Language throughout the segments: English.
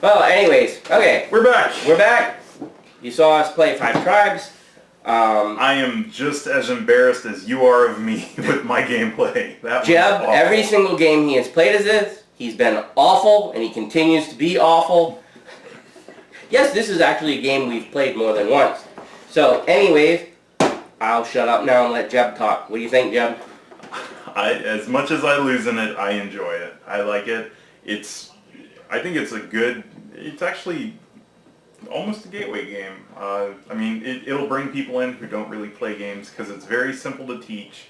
Well, anyways, okay. We're back. We're back. You saw us play 5 Tribes. I am just as embarrassed as you are of me with my gameplay. That Jeb, every single game he has played as this, he's been awful, and he continues to be awful. Yes, this is actually a game we've played more than once. So, anyways, I'll shut up now and let Jeb talk. What do you think, Jeb? As much as I lose in it, I enjoy it. I like it. I think it's it's actually almost a gateway game. I mean, it'll bring people in who don't really play games because it's very simple to teach.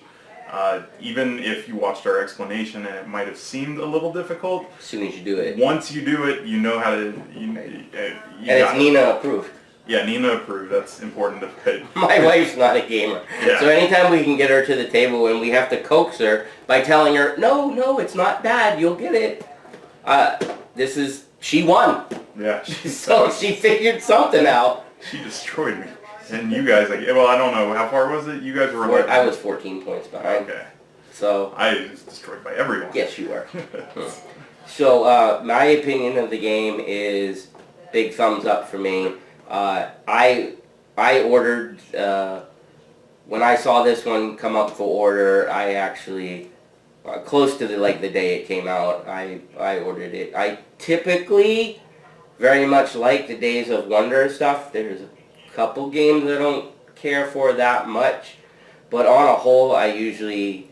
Even if you watched our explanation and it might have seemed a little difficult. As soon as you do it. Once you do it, you know how to... and it's Nina approved. Yeah, Nina approved. That's important to put. My wife's not a gamer. Yeah. So anytime we can get her to the table and we have to coax her by telling her, no, it's not bad, you'll get it. She won. Yeah. So she figured something out. She destroyed me. And you guys, well, I don't know, how far was it? You guys were... I was 14 points behind. Okay. So... I was destroyed by everyone. Yes, you were. So, my opinion of the game is big thumbs up for me. I ordered, when I saw this one come up for order, I actually, close to the day it came out, I ordered it. I typically very much like the Days of Wonder stuff. There's a couple games I don't care for that much, but on a whole, I usually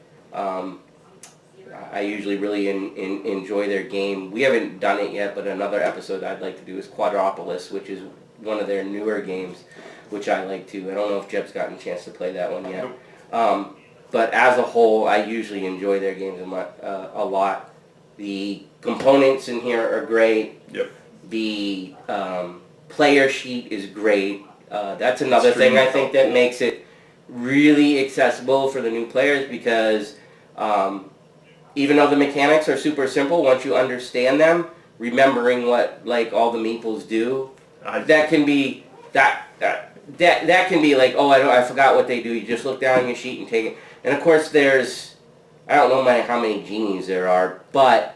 really enjoy their game. We haven't done it yet, but another episode I'd like to do is Quadropolis, which is one of their newer games, which I like too. I don't know if Jeb's gotten a chance to play that one yet. Nope. But as a whole, I usually enjoy their games a lot. The components in here are great. Yep. The player sheet is great. That's another thing I think that makes it really accessible for the new players because even though the mechanics are super simple, once you understand them, remembering what all the meeples do, that can be that can be like, oh, I forgot what they do. You just look down your sheet and take it. And of course, I don't know how many genies there are, but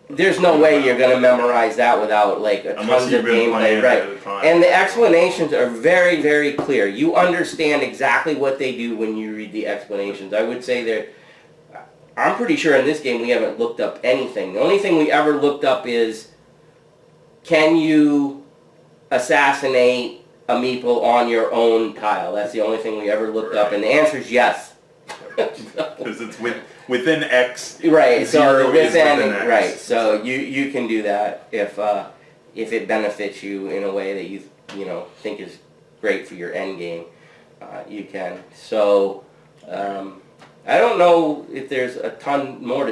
there's no way you're going to memorize that without a tons of gameplay, right? And the explanations are very, very clear. You understand exactly what they do when you read the explanations. I would say I'm pretty sure in this game we haven't looked up anything. The only thing we ever looked up is, can you assassinate a meeple on your own tile? That's the only thing we ever looked up, and the answer is yes. Because it's within X. Right. So within X. Right. So you can do that if it benefits you in a way that you think is great for your end game. You can. So I don't know if there's a ton more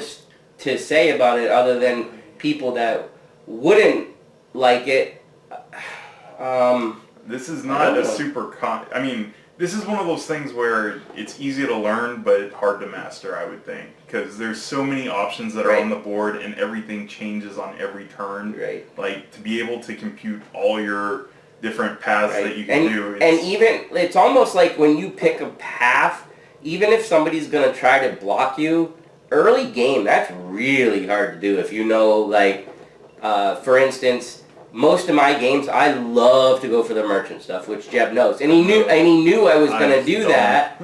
to say about it other than people that wouldn't like it. This is not a super I mean, this is one of those things where it's easy to learn, but hard to master, I would think. Because there's so many options that are on the board, and everything changes on every turn. Right. Like, to be able to compute all your different paths that you can do. And even, it's almost like when you pick a path, even if somebody's going to try to block you, early game, that's really hard to do. If you know, for instance... Most of my games, I love to go for the merchant stuff, which Jeb knows, and he knew I was going to do that.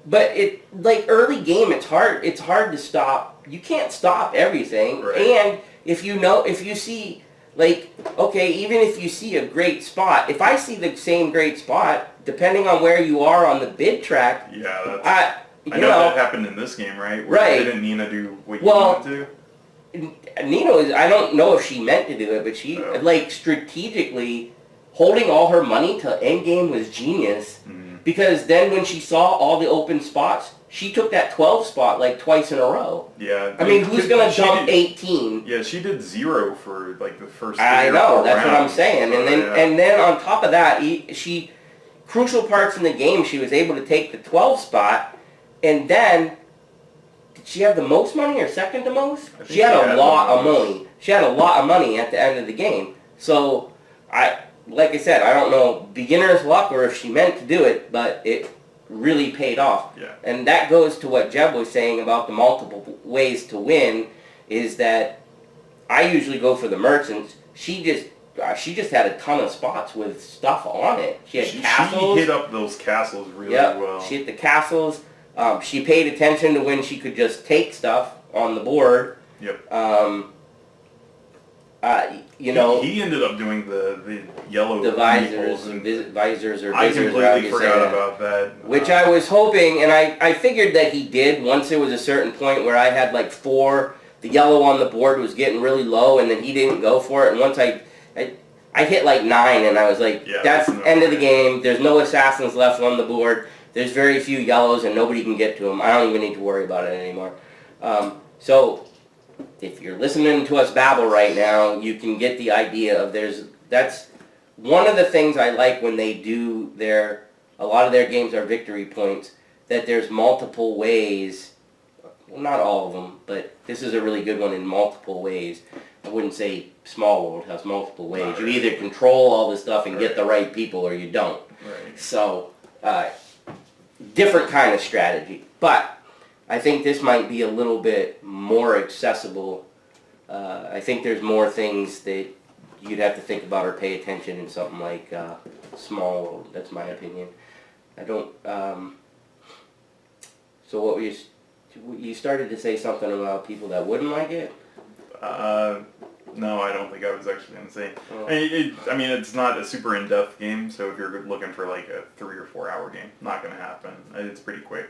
But early game, it's hard to stop. You can't stop everything, and if you see, even if you see a great spot, if I see the same great spot, depending on where you are on the bid track, I know that happened in this game, right? Didn't Nina do what you wanted to? Nina, I don't know if she meant to do it, but she, strategically, holding all her money till endgame was genius. Mm-hmm. Because then when she saw all the open spots, she took that 12 spot, twice in a row. Yeah. I mean, who's going to jump 18? Yeah, she did 0 for, the first 3 I know, that's rounds. what I'm saying. And then on top of that, crucial parts in the game, she was able to take the 12 spot, and then... Did she have the most money or second to most? She had a lot of money. She had a lot of money at the end of the game. So, like I said, I don't know beginner's luck or if she meant to do it, but it really paid off. Yeah. And that goes to what Jeb was saying about the multiple ways to win, is that I usually go for the merchants. She just she just had a ton of spots with stuff on it. She had castles. She hit up those castles really well. She hit the castles. She paid attention to when she could just take stuff on the board. Yep. He ended up doing the yellow visors or visors. I completely forgot about that. Which I was hoping, and I figured that he did once there was a certain point where I had like 4. The yellow on the board was getting really low, and then he didn't go for it. And once I hit like 9, and I was like, that's the end of the game. There's no assassins left on the board. There's very few yellows, and nobody can get to them. I don't even need to worry about it anymore. So if you're listening to us babble right now, you can get the idea of that's one of the things I like when they do a lot of their games are victory points, that there's multiple ways. Well, not all of them, but this is a really good one in multiple ways. I wouldn't say Small World has multiple ways. You either control all this stuff and get the right people, or you don't. Right. So, different kind of strategy. But I think this might be a little bit more accessible. I think there's more things that you'd have to think about or pay attention in something like Small World. That's my opinion. I don't... so what were you started to say something about people that wouldn't like it? No, I don't think I was actually going to say. Oh. I mean, it's not a super in-depth game, so if you're looking for like a 3 or 4 hour game, not going to happen. It's pretty quick.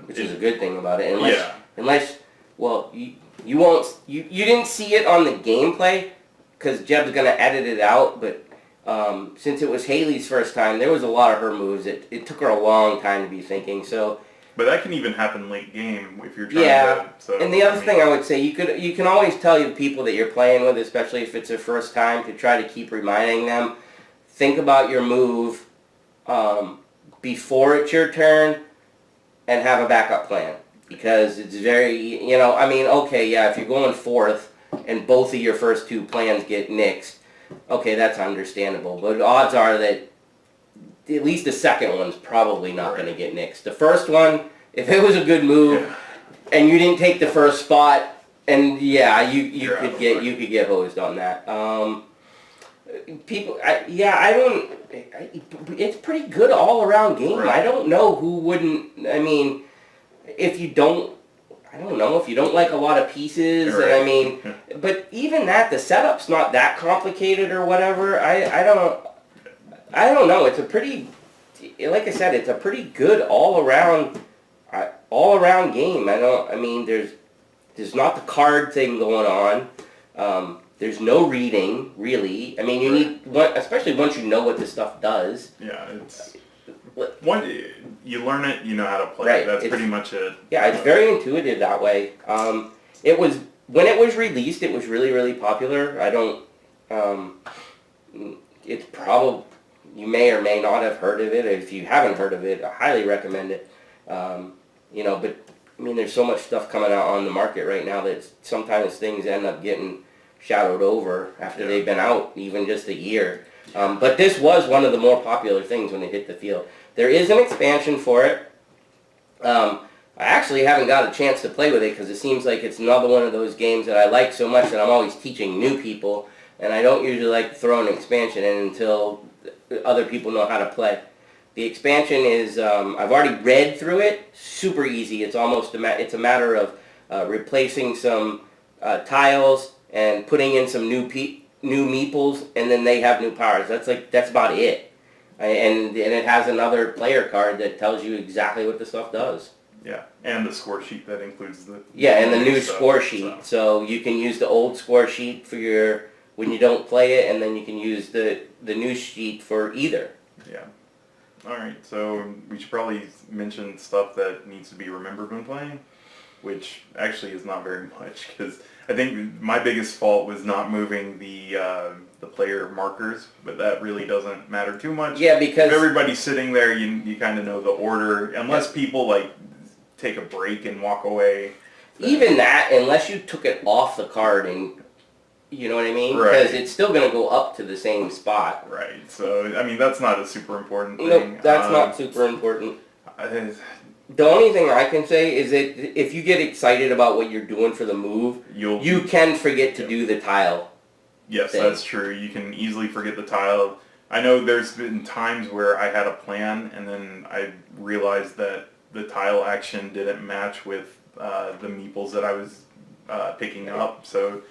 Which is a good thing about it. Unless well, you won't. You didn't see it on the gameplay because Jeb's going to edit it out. But since it was Haley's first time, there was a lot of her moves. It took her a long time to be thinking. So. But that can even happen late game if you're trying to... So, and the other thing I would say, you can always tell the people that you're playing with, especially if it's their first time, to try to keep reminding them, think about your move before it's your turn and have a backup plan. Because it's very, if you're going 4th and both of your first 2 plans get nixed, okay, that's understandable. But odds are that at least the second one's probably not going to get nixed. The first one, if it was a good move and you didn't take the first spot, and you could get hosed on that. It's pretty good all around game. Right. I don't know who wouldn't. I mean, if you don't like a lot of pieces, right. and I mean, but even that, the setup's not that complicated or whatever. I don't know. It's a pretty, like I said, it's a pretty good all around game. There's not the card thing going on. There's no reading really. I mean, you need especially once you know what this stuff does. Yeah, it's you learn it, you know how to play. Right. That's pretty much it. Yeah, it's very intuitive that way. It was when it was released, it was really, really popular. It's probably. You may or may not have heard of it. If you haven't heard of it, I highly recommend it. But I mean, there's so much stuff coming out on the market right now that sometimes things end up getting shadowed over after they've been out even just a year. But this was one of the more popular things when it hit the field. There is an expansion for it. I actually haven't got a chance to play with it because it seems like it's another one of those games that I like so much that I'm always teaching new people, and I don't usually like to throw an expansion in until other people know how to play. The expansion is, I've already read through it, super easy. It's almost it's a matter of replacing some tiles and putting in some new meeples, and then they have new powers. That's about it. And it has another player card that tells you exactly what the stuff does. Yeah, and the score sheet that includes the... Yeah, and the new score sheet. So you can use the old score sheet for when you don't play it, and then you can use the new sheet for either. Yeah. Alright, so we should probably mention stuff that needs to be remembered when playing, which actually is not very much, because I think my biggest fault was not moving the player markers, but that really doesn't matter too much. Yeah, because... if everybody's sitting there, you kind of know the order, unless people take a break and walk away. Even that, unless you took it off the card and... You know what I mean? Right. Because it's still going to go up to the same spot. Right. So, I mean, that's not a super important thing. Nope, that's not super important. The only thing I can say is that if you get excited about what you're doing for the move, you can forget to do the tile. Yes, thing. that's true. You can easily forget the tile. I know there's been times where I had a plan and then I realized that the tile action didn't match with the meeples that I was picking up. So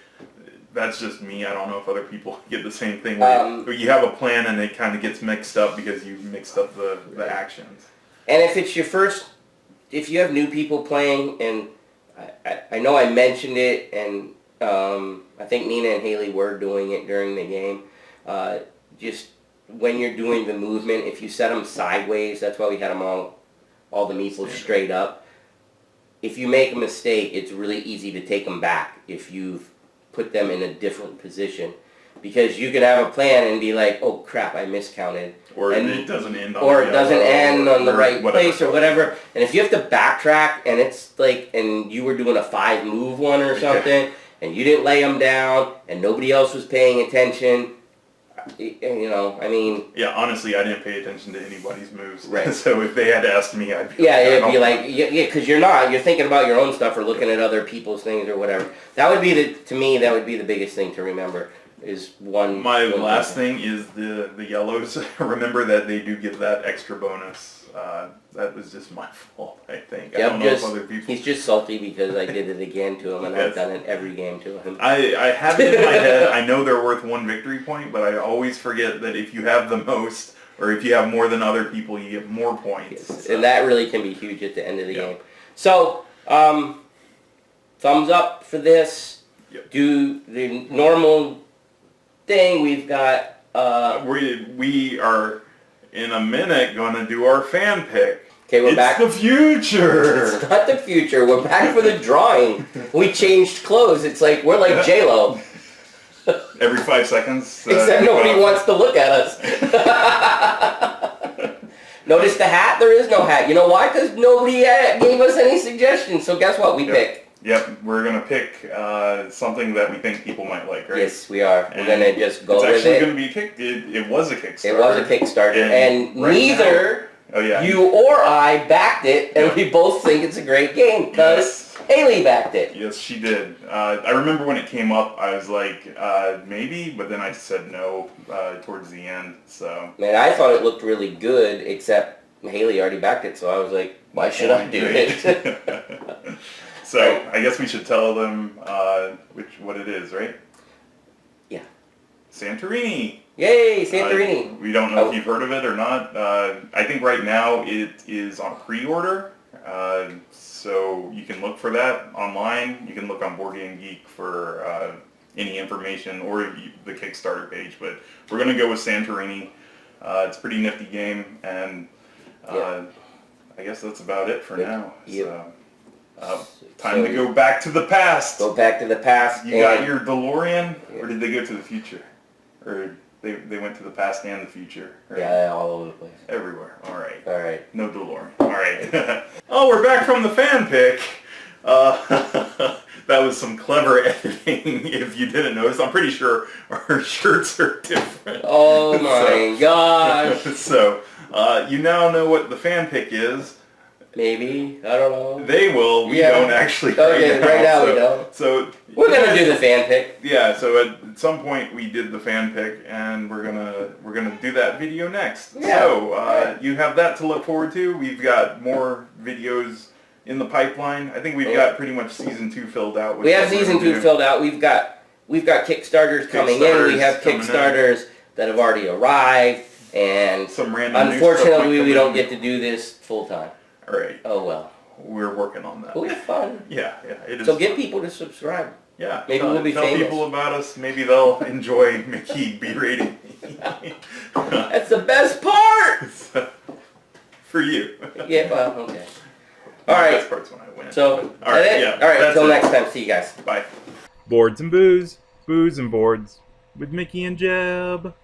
that's just me. I don't know if other people get the same thing. Where you have a plan and it kind of gets mixed up because you mixed up the actions. And if it's your first, if you have new people playing, and I know I mentioned it, and I think Nina and Haley were doing it during the game, just when you're doing the movement, if you set them sideways, that's why we had them all the meeples straight up. If you make a mistake, it's really easy to take them back if you've put them in a different position. Because you could have a plan and be like, oh crap, I miscounted. Or it doesn't end on or the it doesn't end on the right place or whatever. whatever. And if you have to backtrack and it's like, and you were doing a 5-move one or something, and you didn't lay them down, and nobody else was paying attention, you know, I mean... Yeah, honestly, I didn't pay attention to anybody's moves. Right. So if they had asked me, I'd be Yeah, it'd be like, yeah, because you're thinking about your own stuff or looking at other people's things or whatever. That would be to me, that would be the biggest thing to remember, is one... My last thing is the yellows. Remember that they do give that extra bonus. That was just my fault, I think. I don't know if other people... He's just salty because I did it again to him, and Yes. I've done it every game to him. I have it in my head. I know they're worth 1 victory point, but I always forget that if you have the most, or if you have more than other people, you get more points. Yes. So. And that really can be huge at the end of the game. So, thumbs up for this. Yep. Do the normal thing. We've got... We are, in a minute, going to do our fan pick. Okay, we're back. It's the future! It's not the future. We're back for the drawing. We changed clothes. It's like, we're like J-Lo. Every 5 seconds. Except nobody wants to look at us. Notice the hat? There is no hat. You know why? Because nobody gave us any suggestions. So guess what? We picked. Yep, we're going to pick something that we think people might like, right? Yes, we are. We're going to just go with it. It's actually going to be it was a Kickstarter. It was a Kickstarter. And right neither you or I backed it, and we both think it's a great game because Haley backed it. Yes, she did. I remember when it came up, I was like, maybe, but then I said no towards the end. So. Man, I thought it looked really good, except Haley already backed it, so I was like, why should I do it? So I guess we should tell them what it is, right? Yeah. Santorini. Yay, Santorini. We don't know if you've heard of it or not. I think right now it is on pre-order. So you can look for that online. You can look on Board Game Geek for any information or the Kickstarter page. But we're going to go with Santorini. It's a pretty nifty game, and I guess that's about it for now. Yep. So, time to go back to the past. Go back to the past. You got your DeLorean, or did they go to the future? Or they went to the past and the future? Right? Yeah, all over the place. Everywhere. All right. All right. No DeLorean. All right. Oh, we're back from the fan pick. That was some clever editing, if you didn't notice. I'm pretty sure our shirts are different. Oh my gosh. So, you now know what the fan pick is. Maybe. I don't know. They will. We don't actually. Okay, right now we don't. So we're gonna do the fan pick. Yeah. So at some point we did the fan pick, and we're gonna do that video next. Yeah. So you have that to look forward to. We've got more videos in the pipeline. I think we've got pretty much season 2 filled out. We have season 2 filled out. We've got Kickstarters coming in. We have Kickstarters that have already arrived, and some random. Unfortunately, we don't get to do this full time. All right. Oh well. We're working on that. It'll be fun. Yeah, it is. So get people to subscribe. Yeah. Maybe we'll be tell famous. Tell people about us. Maybe they'll enjoy Mickey berating me. That's the best part. For you. Yeah. Well. Okay. All right. The best part's when I win. So. All right. That it? Yeah. All right. Until it. next time. See you guys. Bye. Boards and booze, booze and boards with Mickey and Jeb.